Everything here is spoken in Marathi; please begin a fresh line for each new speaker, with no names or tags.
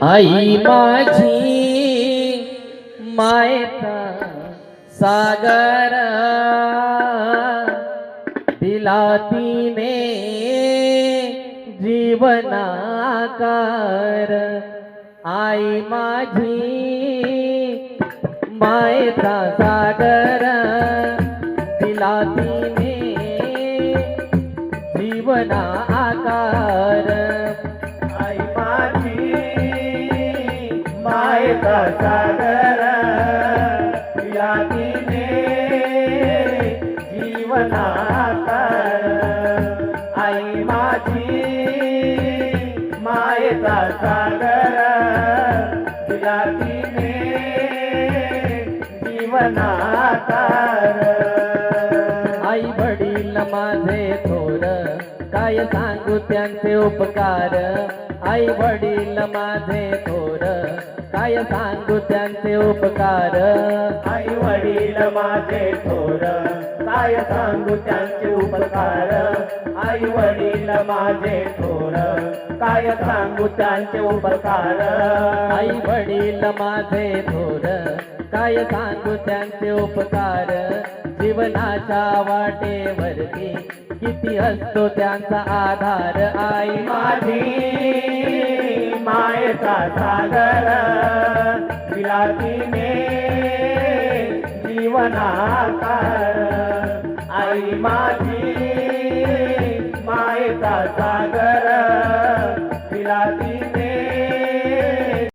आई माझी मायेचा सागर दिला तिने जीवनाकार। आई माझी मायेचा सागर दिला तिने जीवना आकार।
आई माझी मायेचा सागर दिला तिने जीवनाकार। आई माझी मायेचा सागर दिला तिने जीवनाकार।
आई वडील माझे थोर काय सांगू त्यांचे उपकार। आई वडील माझे थोर काय सांगू त्यांचे उपकार।
आई वडील माझे थोर काय सांगू त्यांचे उपकार। आई वडील माझे थोर काय सांगू त्यांचे उपकार।
आई वडील माझे थोर काय सांगू त्यांचे उपकार। जीवनाच्या वाटेवरती किती असतो त्यांचा आधार। आई
माझी मायेचा सागर दिला तिने जीवनाकार। आई माझी